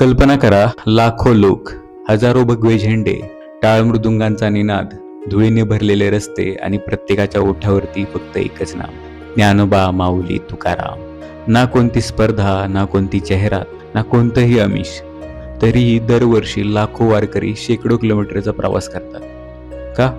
कल्पना करा, लाखो लोक, हजारो भगवे झेंडे, टाळ मृदुंगांचा निनाद, धुळीने भरलेले रस्ते आणि प्रत्येकाच्या ओठावरती फक्त एकच नाव, ज्ञानोबा माऊली तुकाराम. ना कोणती स्पर्धा, ना कोणती जाहिरात, ना कोणतंही आमिष. तरीही दरवर्षी लाखो वारकरी शेकडो किलोमीटरचा प्रवास करतात. का?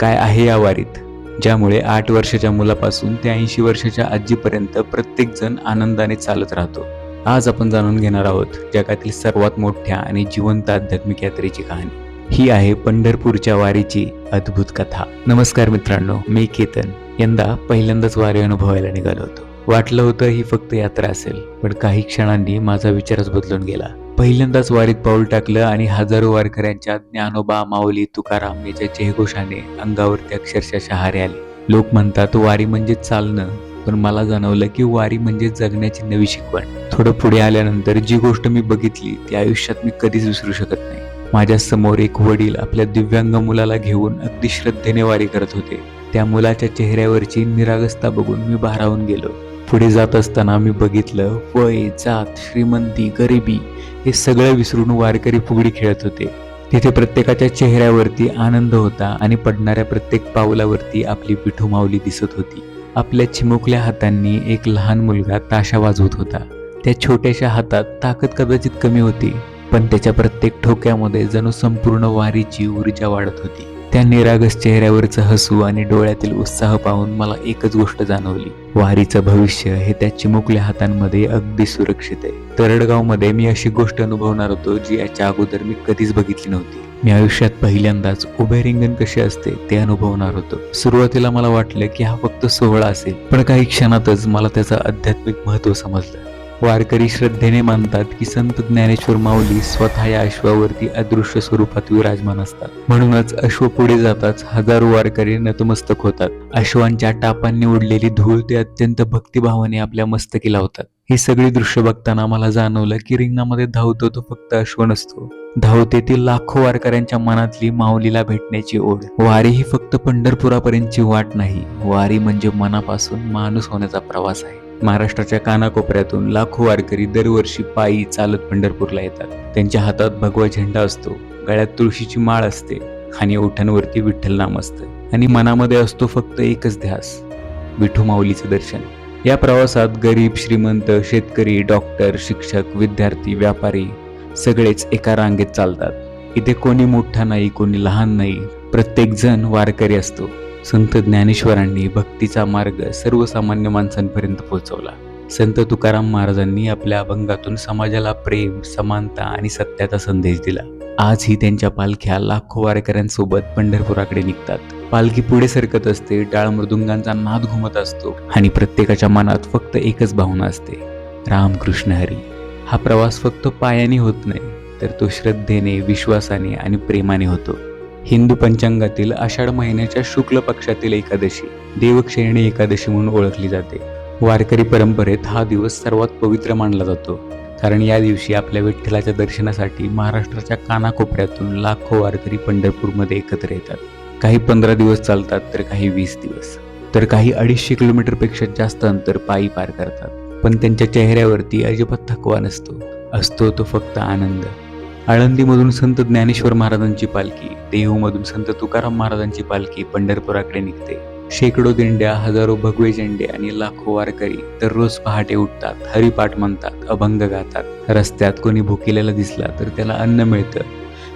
काय आहे या वारीत, ज्यामुळे 8 वर्षाच्या मुलापासून ते 80 वर्षाच्या आजीपर्यंत प्रत्येक जण आनंदाने चालत राहतो? आज आपण जाणून घेणार आहोत जगातील सर्वात मोठ्या आणि जिवंत आध्यात्मिक यात्रेची कहाणी. ही आहे पंढरपूरच्या वारीची अद्भुत कथा. नमस्कार मित्रांनो, मी केतन. यंदा पहिल्यांदाच वारी अनुभवायला निघालो होतो. वाटलं होतं ही फक्त यात्रा असेल, पण काही क्षणांनी माझा विचारच बदलून गेला. पहिल्यांदाच वारीत पाऊल टाकलं आणि हजारो वारकऱ्यांच्या ज्ञानोबा माऊली तुकाराम याच्या जयघोषाने अंगावरती अक्षरशः शहारे आले. लोक म्हणतात वारी म्हणजे चालणं, पण मला जाणवलं की वारी म्हणजे जगण्याची नवी शिकवण. थोडं पुढे आल्यानंतर जी गोष्ट मी बघितली ती आयुष्यात मी कधीच विसरू शकत नाही. माझ्या समोर एक वडील आपल्या दिव्यांग मुलाला घेऊन अगदी श्रद्धेने वारी करत होते. त्या मुलाच्या चेहऱ्यावरची निरागसता बघून मी भारावून गेलो. पुढे जात असताना मी बघितलं वय, जात, श्रीमंती, गरिबी हे सगळं विसरून वारकरी फुगडी खेळत होते. तिथे प्रत्येकाच्या चेहऱ्यावरती आनंद होता आणि पडणाऱ्या प्रत्येक पावलावरती आपली विठू माऊली दिसत होती. आपल्या चिमुकल्या हातांनी एक लहान मुलगा ताशा वाजवत होता. त्या छोट्याशा हातात ताकद कदाचित कमी होती, पण त्याच्या प्रत्येक ठोक्यामध्ये जणू संपूर्ण वारीची ऊर्जा वाढत होती. त्या निरागस चेहऱ्यावरचं हसू आणि डोळ्यातील उत्साह पाहून मला एकच गोष्ट जाणवली, वारीचं भविष्य हे त्या चिमुकल्या हातांमध्ये अगदी सुरक्षित आहे. तरडगावमध्ये मी अशी गोष्ट अनुभवणार होतो जी याच्या अगोदर मी कधीच बघितली नव्हती. मी आयुष्यात पहिल्यांदाच उभे रिंगण कसे असते ते अनुभवणार होतो. सुरुवातीला मला वाटलं की हा फक्त सोहळा असेल, पण काही क्षणातच मला त्याचं आध्यात्मिक महत्त्व समजलं. वारकरी श्रद्धेने मानतात की संत ज्ञानेश्वर माऊली स्वतः या अश्वावरती अदृश्य स्वरूपात विराजमान असतात. म्हणूनच अश्व पुढे जाताच हजारो वारकरी नतमस्तक होतात. अश्वांच्या टापांनी उडलेली धूळ ते अत्यंत भक्तिभावाने आपल्या मस्तकी लावतात. ही सगळी दृश्य बघताना मला जाणवलं की रिंगणामध्ये धावतो तो फक्त अश्व नसतो, धावते ती लाखो वारकऱ्यांच्या मनातली माऊलीला भेटण्याची ओढ. वारी ही फक्त पंढरपुरापर्यंतची वाट नाही, वारी म्हणजे मनापासून माणूस होण्याचा प्रवास आहे. महाराष्ट्राच्या कानाकोपऱ्यातून लाखो वारकरी दरवर्षी पायी चालत पंढरपूरला येतात. त्यांच्या हातात भगवा झेंडा असतो, गळ्यात तुळशीची माळ असते आणि ओठांवरती विठ्ठल नाम असतं आणि मनामध्ये असतो फक्त एकच ध्यास, विठू माऊलीचं दर्शन. या प्रवासात गरीब, श्रीमंत, शेतकरी, डॉक्टर, शिक्षक, विद्यार्थी, व्यापारी सगळेच एका रांगेत चालतात. इथे कोणी मोठा नाही, कोणी लहान नाही, प्रत्येक जण वारकरी असतो. संत ज्ञानेश्वरांनी भक्तीचा मार्ग सर्वसामान्य माणसांपर्यंत पोहोचवला. संत तुकाराम महाराजांनी आपल्या अभंगातून समाजाला प्रेम, समानता आणि सत्याचा संदेश दिला. आजही त्यांच्या पालख्या लाखो वारकऱ्यांसोबत पंढरपुराकडे निघतात. पालखी पुढे सरकत असते, टाळ मृदुंगांचा नाद घुमत असतो आणि प्रत्येकाच्या मनात फक्त एकच भावना असते, रामकृष्ण हरी. हा प्रवास फक्त पायाने होत नाही, तर तो श्रद्धेने, विश्वासाने आणि प्रेमाने होतो. हिंदू पंचांगातील आषाढ महिन्याच्या शुक्ल पक्षातील एकादशी देवक्षयणी एकादशी म्हणून ओळखली जाते. वारकरी परंपरेत हा दिवस सर्वात पवित्र मानला जातो, कारण या दिवशी आपल्या विठ्ठलाच्या दर्शनासाठी महाराष्ट्राच्या कानाकोपऱ्यातून लाखो वारकरी पंढरपूरमध्ये एकत्र येतात. काही 15 दिवस चालतात, तर काही 20 दिवस, तर काही 250 किलोमीटरपेक्षा जास्त अंतर पायी पार करतात. पण त्यांच्या चेहऱ्यावरती अजिबात थकवा नसतो, असतो तो फक्त आनंद. आळंदीमधून संत ज्ञानेश्वर महाराजांची पालखी, देहूमधून संत तुकाराम महाराजांची पालखी पंढरपुराकडे निघते. शेकडो दिंड्या, हजारो भगवे झेंडे आणि लाखो वारकरी दररोज पहाटे उठतात, हरिपाठ म्हणतात, अभंग गातात. रस्त्यात कोणी भुकेलेला दिसला तर त्याला अन्न मिळतं,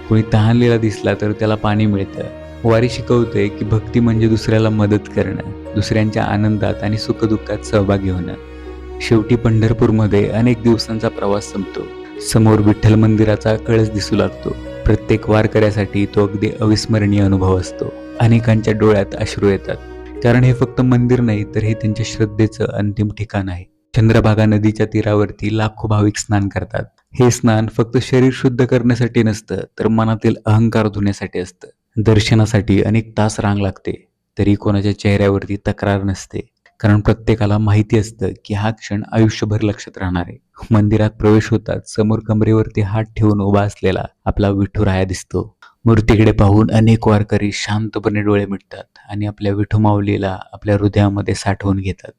कोणी तहानलेला दिसला तर त्याला पाणी मिळतं. वारी शिकवते की भक्ती म्हणजे दुसऱ्याला मदत करणं, दुसऱ्यांच्या आनंदात आणि सुखदुःखात सहभागी होणं. शेवटी पंढरपूरमध्ये अनेक दिवसांचा प्रवास संपतो. समोर विठ्ठल मंदिराचा कळस दिसू लागतो. प्रत्येक वारकऱ्यासाठी तो अगदी अविस्मरणीय अनुभव असतो. अनेकांच्या डोळ्यात अश्रू येतात, कारण हे फक्त मंदिर नाही, तर हे त्यांच्या श्रद्धेचं अंतिम ठिकाण आहे. चंद्रभागा नदीच्या तीरावरती लाखो भाविक स्नान करतात. हे स्नान फक्त शरीर शुद्ध करण्यासाठी नसतं, तर मनातील अहंकार धुण्यासाठी असतं. दर्शनासाठी अनेक तास रांग लागते, तरी कोणाच्या चेहऱ्यावरती तक्रार नसते, कारण प्रत्येकाला माहिती असतं की हा क्षण आयुष्यभर लक्षात राहणार आहे. मंदिरात प्रवेश होतात, समोर कमरेवरती हात ठेवून उभा असलेला आपला विठुराया दिसतो. मूर्तीकडे पाहून अनेक वारकरी शांतपणे डोळे मिटतात आणि आपल्या विठू माऊलीला आपल्या हृदयामध्ये साठवून घेतात.